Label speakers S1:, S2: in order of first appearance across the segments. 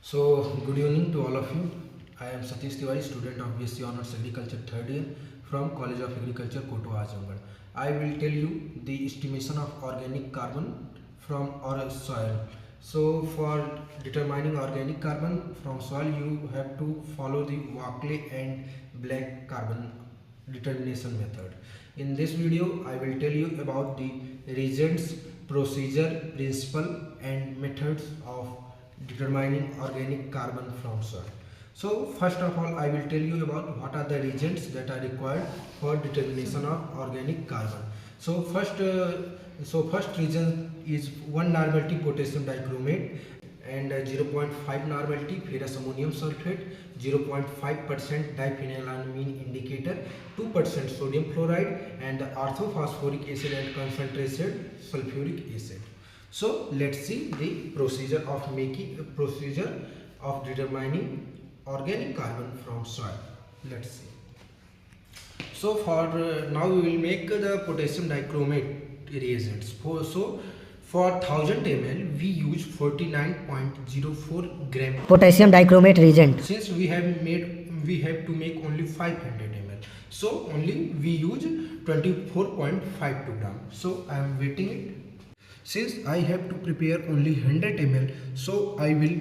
S1: So, good evening to all of you. I am Satish Tiwari, student of BSc Honours Agriculture 3rd year from College of Agriculture, Koto, Azamgarh. I will tell you the estimation of organic carbon from our soil. So, for determining organic carbon from soil, you have to follow the Walkley and Black carbon determination method. In this video, I will tell you about the reagents, procedure, principle, and methods of determining organic carbon from soil. So first of all, I will tell you about what are the reagents that are required for determination of organic carbon. So first reagent is 1 normality potassium dichromate and 0.5 normality ferrous ammonium sulfate, 0.5% diphenylamine indicator, 2% sodium chloride, and orthophosphoric acid and concentrated sulfuric acid. So let's see the procedure of determining organic carbon from soil. Let's see. So for now we will make the potassium dichromate reagents. For 1000 ml we use 49.04 gram
S2: potassium dichromate reagent.
S1: Since we have to make only 500 ml, so only we use 24.52 gram. So I am waiting it. Since I have to prepare only 100 ml, so I will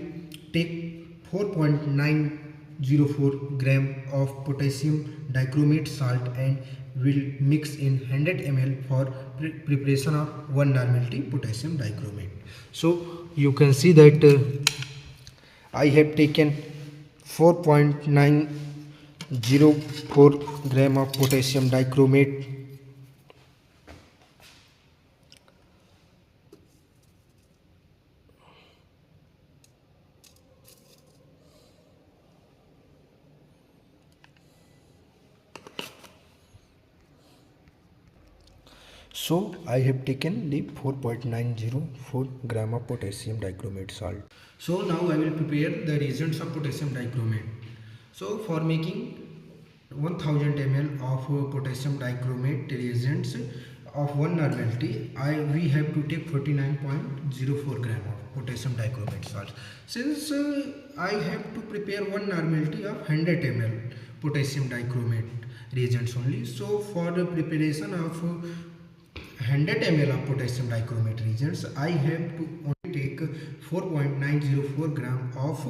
S1: take 4.904 gram of potassium dichromate salt and will mix in 100 ml for preparation of 1 normality potassium dichromate. So you can see that I have taken 4.904 gram of potassium dichromate. So I have taken the 4.904 gram of potassium dichromate salt. So now I will prepare the reagents of potassium dichromate. So for making 1000 ml of potassium dichromate reagents of 1 normality, we have to take 49.04 gram of potassium dichromate salt. Since I have to prepare 1 normality of 100 ml potassium dichromate reagents only, so for the preparation of 100 ml of potassium dichromate reagents, I have to only take 4.904 gram of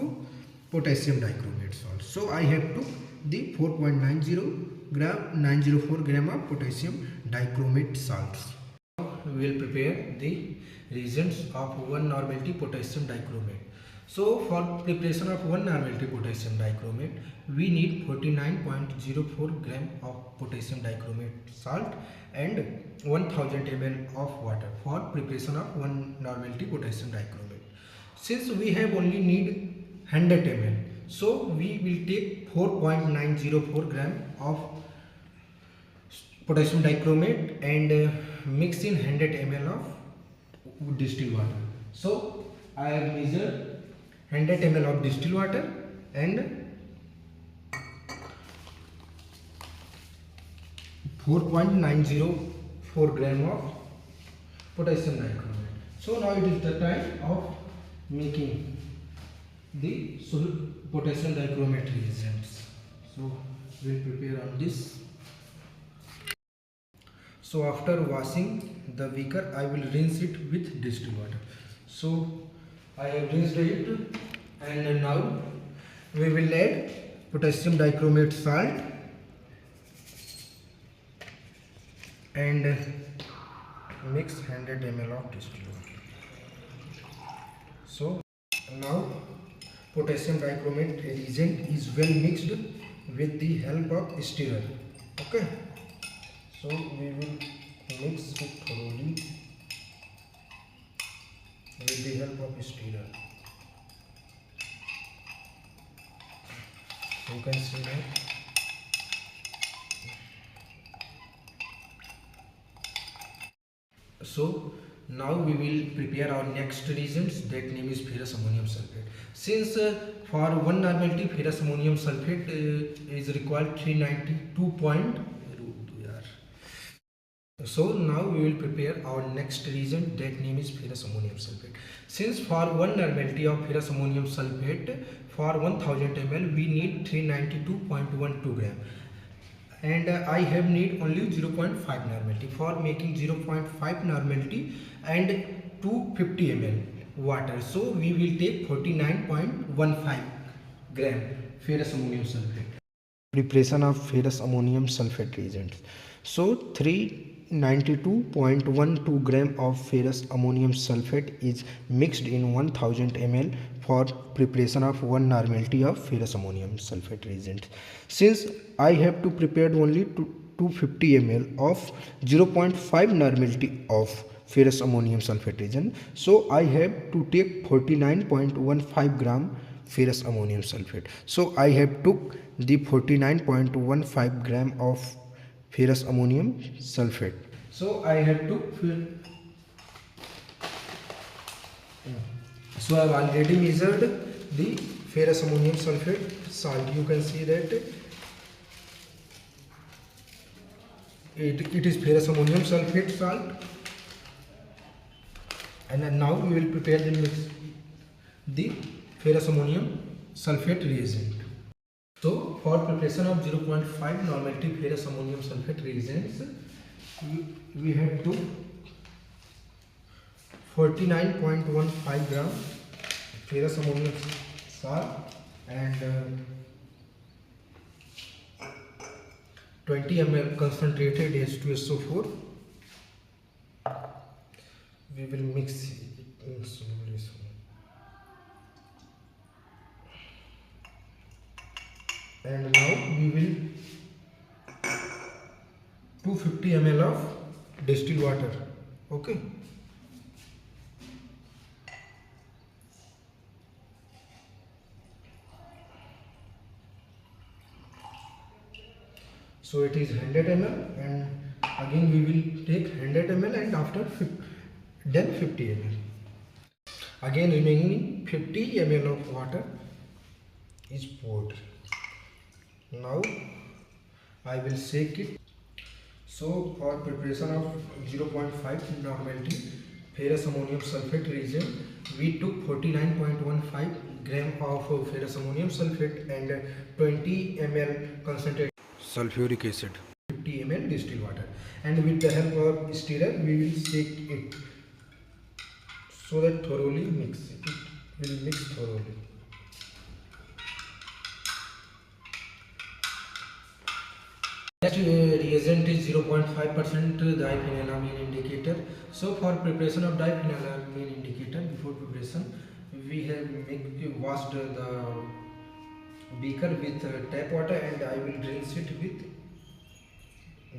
S1: potassium dichromate salt. So I have to the 904 gram of potassium dichromate salts. Now we will prepare the reagents of 1 normality potassium dichromate. So for preparation of 1 normality potassium dichromate, we need 49.04 gram of potassium dichromate salt and 1000 ml of water for preparation of 1 normality potassium dichromate. Since we have only need 100 ml, so we will take 4.904 gram of potassium dichromate and mix in 100 ml of distilled water. So I have measured 100 ml of distilled water and 4.904 gram of potassium dichromate. So now it is the time of making the potassium dichromate reagents. So we will prepare on this. So after washing the beaker, I will rinse it with distilled water. So I have rinsed it and now we will add potassium dichromate salt and mix 100 ml of distilled water. So now potassium dichromate reagent is well mixed with the help of stirrer. Okay, so we will mix it thoroughly with the help of stirrer. You can see that. So now we will prepare our next reagents, that name is ferrous ammonium sulfate. Since for 1 normality ferrous ammonium sulfate is required 392 So now we will prepare our next reagent, that name is ferrous ammonium sulfate. Since for 1 normality of ferrous ammonium sulfate for 1000 ml we need 392.12 gram, and I have need only 0.5 normality. For making 0.5 normality and 250 ml water, so we will take 49.15 gram ferrous ammonium sulfate. Preparation of ferrous ammonium sulfate reagents. So 392.12 gram of ferrous ammonium sulfate is mixed in 1000 ml for preparation of 1 normality of ferrous ammonium sulfate reagent. Since I have to prepare only 250 ml of 0.5 normality of ferrous ammonium sulfate reagent, so I have to take 49.15 gram ferrous ammonium sulfate. So I have took the 49.15 gram of ferrous ammonium sulfate. So I have to so I have already measured the ferrous ammonium sulfate salt. You can see that it is ferrous ammonium sulfate salt, and then now we will prepare the ferrous ammonium sulfate reagent. So for preparation of 0.5 normality ferrous ammonium sulfate reagents, we have to 49.15 gram ferrous ammonium salt and 20 ml concentrated H2SO4. We will mix it slowly. And now we will 250 ml of distilled water. Okay. So it is 100 ml, and again we will take 100 ml and after then 50 ml. Again remaining 50 ml of water is poured. Now I will shake it. So for preparation of 0.5 normality ferrous ammonium sulfate reagent, we took 49.15 gram of ferrous ammonium sulfate and 20 ml concentrated sulfuric acid, 50 ml distilled water, and with the help of stirrer we will shake it so that thoroughly mix it. It will mix thoroughly. Next reagent is 0.5% diphenylamine indicator. So for preparation of diphenylamine indicator, before preparation we have washed the beaker with tap water, and I will rinse it with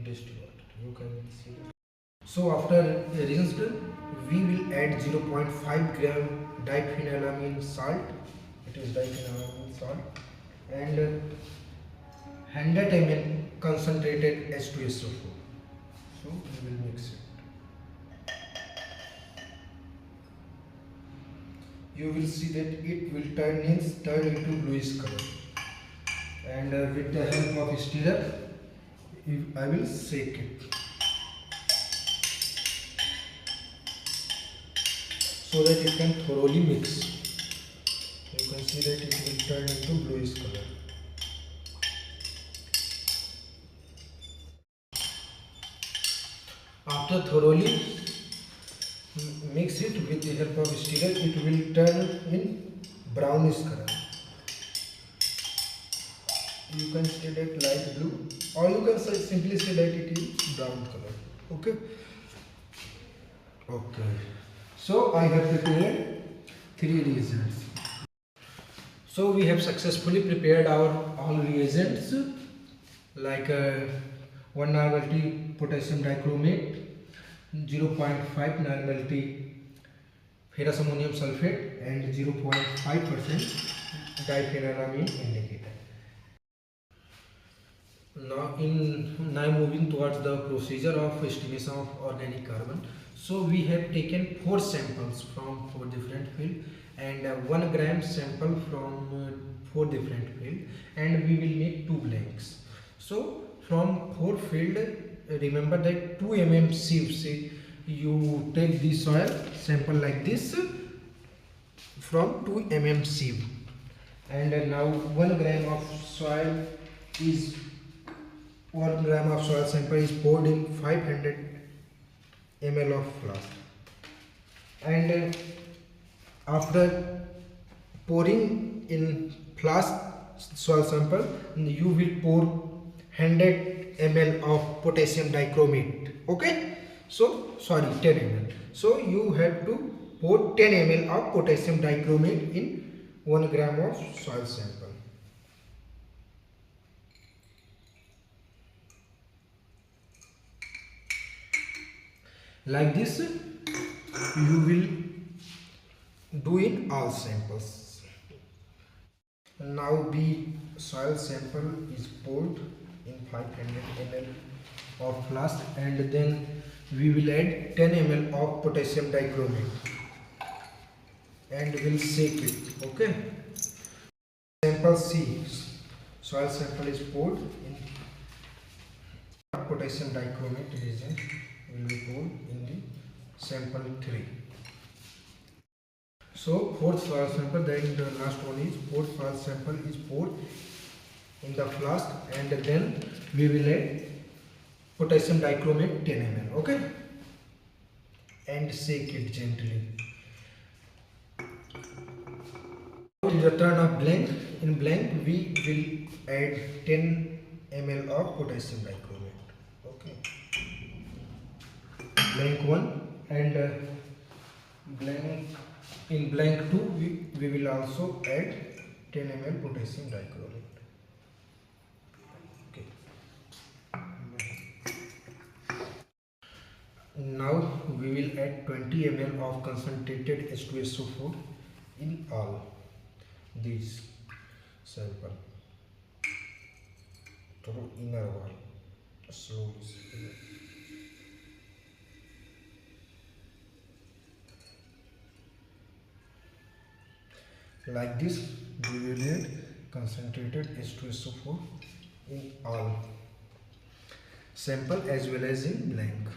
S1: distilled water. You can see that. So after rinsed, we will add 0.5 gram diphenylamine salt. It is diphenylamine salt, and 100 ml concentrated H2SO4. So we will mix it. You will see that it will turn into bluish color, and with the help of stirrer I will shake it so that it can thoroughly mix. You can see that it will turn into bluish color. After thoroughly mix it with the help of stirrer, it will turn in brownish color. You can say that light blue, or you can simply say that it is brown color. Okay. Okay. So I have prepared 3 reagents. So we have successfully prepared our all reagents, like 1 normality potassium dichromate, 0.5 normality ferrous ammonium sulfate, and 0.5% diphenylamine indicator. Now moving towards the procedure of estimation of organic carbon. So we have taken 4 samples from 4 different fields, and 1 gram sample from 4 different fields, and we will make 2 blanks. So from 4 field remember that 2 sieve. Say you take the soil sample like this from 2 sieve, and now 1 gram of soil is 1 gram of soil sample is poured in 500 ml of flask, and after pouring in flask soil sample, you will pour 100 ml of potassium dichromate. Okay, so sorry, 10 ml. So you have to pour 10 ml of potassium dichromate in 1 gram of soil sample. Like this you will do in all samples. Now the soil sample is poured in 500 ml of flask, and then we will add 10 ml of potassium dichromate and will shake it. Okay. Sample C, soil sample is poured in potassium dichromate reagent will be poured in the sample 3. So fourth soil sample, then the last one is fourth soil sample is poured in the flask, and then we will add potassium dichromate 10 ml. Okay, and shake it gently. In the turn of blank, in blank we will add 10 ml of potassium dichromate. Okay, blank 1, and blank in blank 2 we will also add 10 ml potassium dichromate. Okay. Now we will add 20 ml of concentrated H2SO4 in all these sample through inner wall slowly. Like this we will add concentrated H2SO4 in all sample as well as in blank.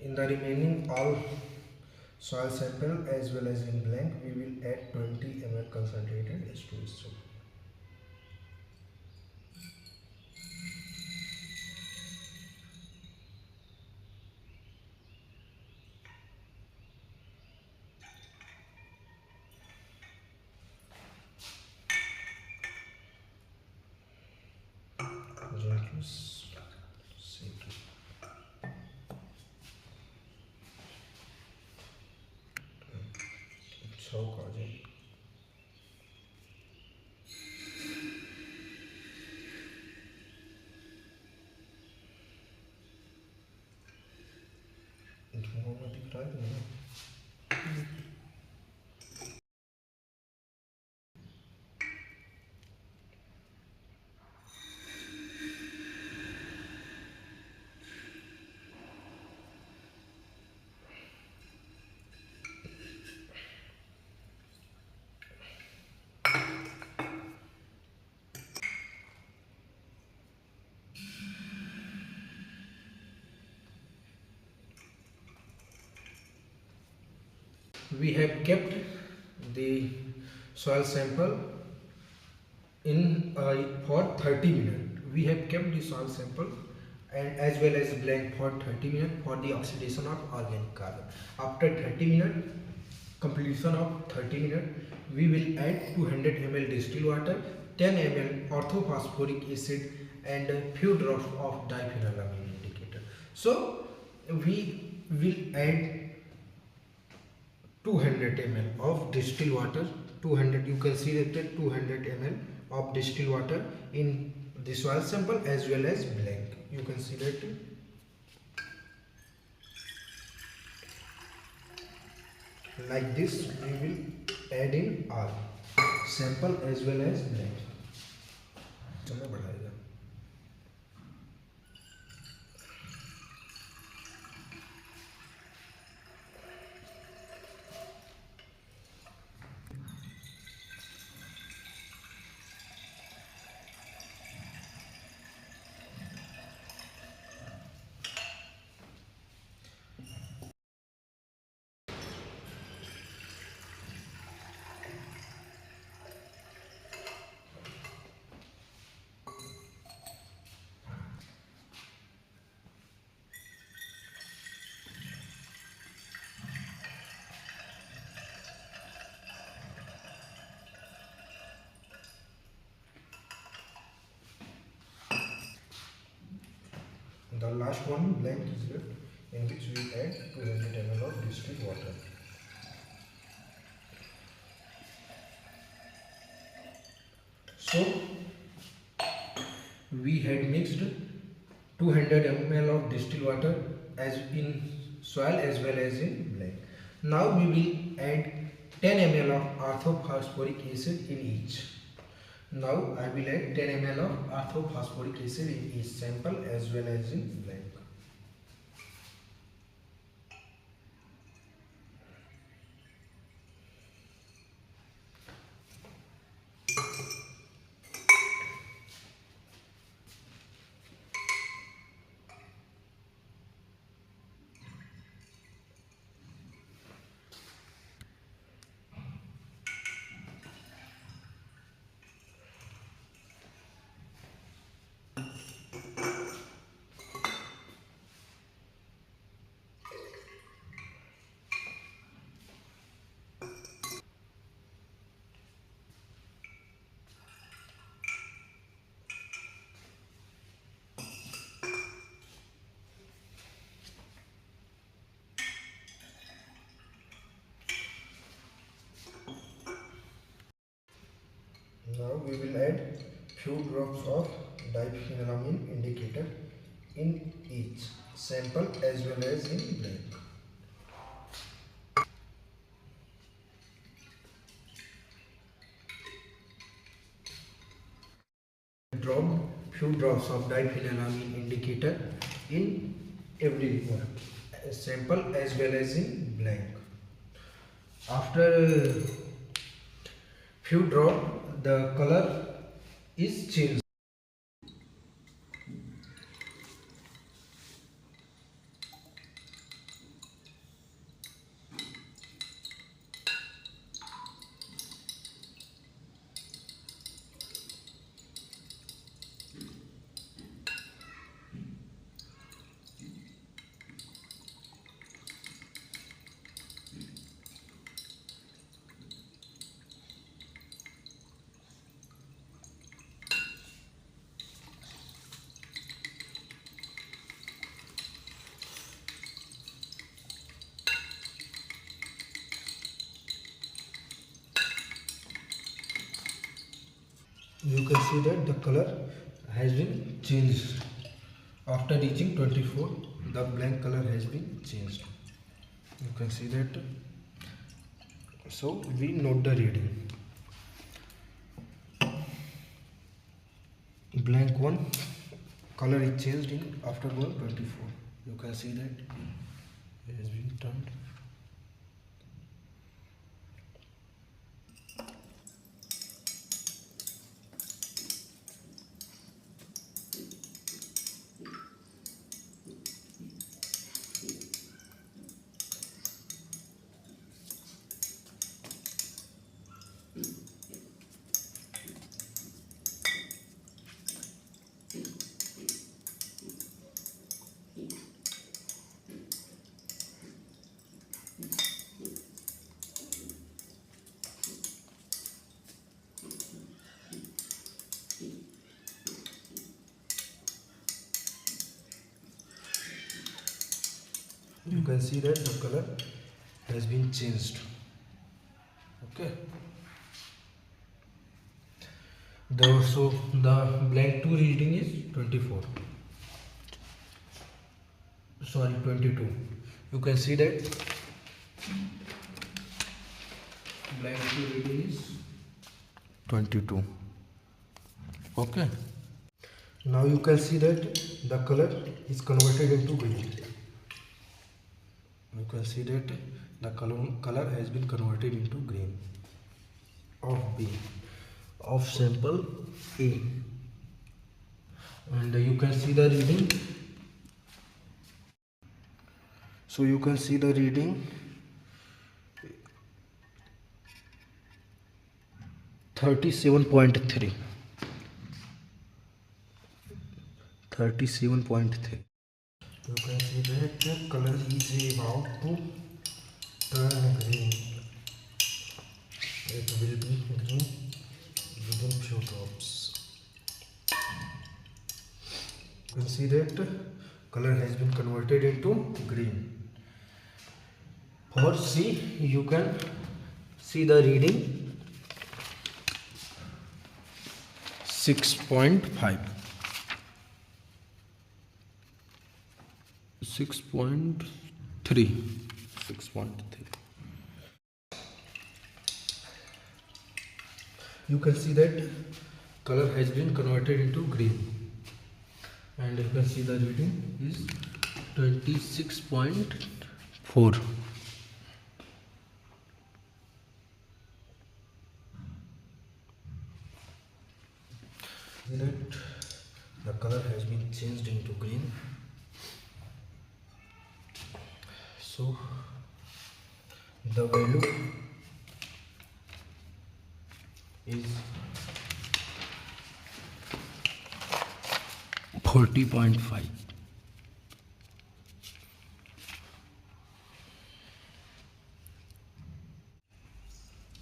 S1: In the remaining all soil sample as well as in blank, we will add 20 ml concentrated H2SO4. Gently shake it. Choke आ जाए. धुआं में दिख रहा है कि नहीं? We have kept the soil sample in for 30 minutes. We have kept the soil sample and as well as blank for 30 minutes for the oxidation of organic carbon. After 30 minutes, completion of 30 minutes, we will add 200 ml distilled water, 10 ml orthophosphoric acid, and a few drops of diphenylamine indicator. So we will add 200 ml of distilled water. 200, you can see that 200 ml of distilled water in the soil sample as well as blank. You can see that. Like this we will add in all sample as well as blank. चलो बढ़ाएगा. last one blank is left, in which we add 200 ml of distilled water. So we had mixed 200 ml of distilled water as in soil as well as in blank. Now we will add 10 ml of orthophosphoric acid in each. Now I will add 10 ml of orthophosphoric acid in each sample as well as in blank. Now we will add few drops of diphenylamine indicator in each sample as well as in blank. Drop few drops of diphenylamine indicator in every one sample as well as in blank. After few drop, the color is changed. You can see that the color has been changed. After reaching 24, the blank color has been changed. You can see that. So we note the reading. Blank one color is changed in after 124. You can see that it has been turned. You can see that the color has been changed. Okay. So the blank 2 reading is 24. Sorry, 22. You can see that blank 2 reading is 22. Okay. Now you can see that the color is converted into green. You can see that the color has been converted into green of B, of sample A, and you can see the reading. So you can see the reading 37.3. 37.3. You can see that the color is about to turn green. It will be green within few drops. You can see that color has been converted into green. For C, you can see the reading 6.5. 6.3. 6.3. You can see that color has been converted into green, and you can see the reading is 26.4. That the color has been changed into green. So the value is 40.5.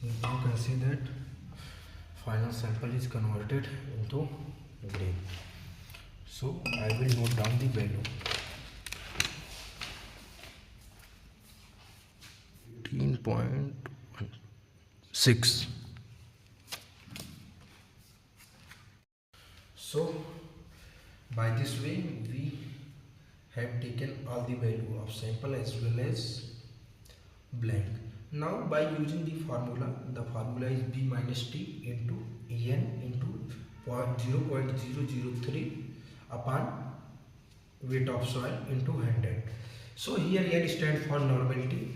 S1: You can see that final sample is converted into green. So I will note down the value. 18.6. So by this way we have taken all the value of sample as well as blank. Now by using the formula is B minus T into En into 0.003 upon weight of soil into 100. So here N stands for normality,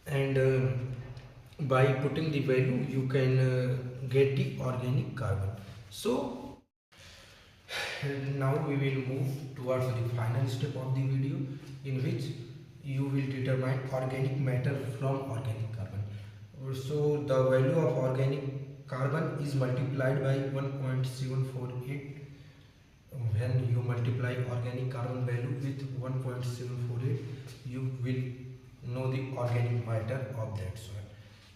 S1: and by putting the value you can get the organic carbon. So now we will move towards the final step of the video, in which you will determine organic matter from organic carbon. So the value of organic carbon is multiplied by 1.748. When you multiply organic carbon value with 1.748, you will know the organic matter of that soil.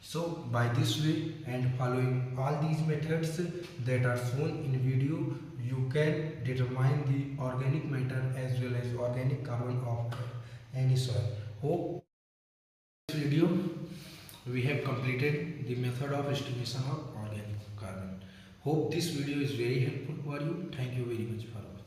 S1: So by this way and following all these methods that are shown in video, you can determine the organic matter as well as organic carbon of any soil. Hope this video we have completed the method of estimation of organic carbon. Hope this video is very helpful for you. Thank you very much for watching.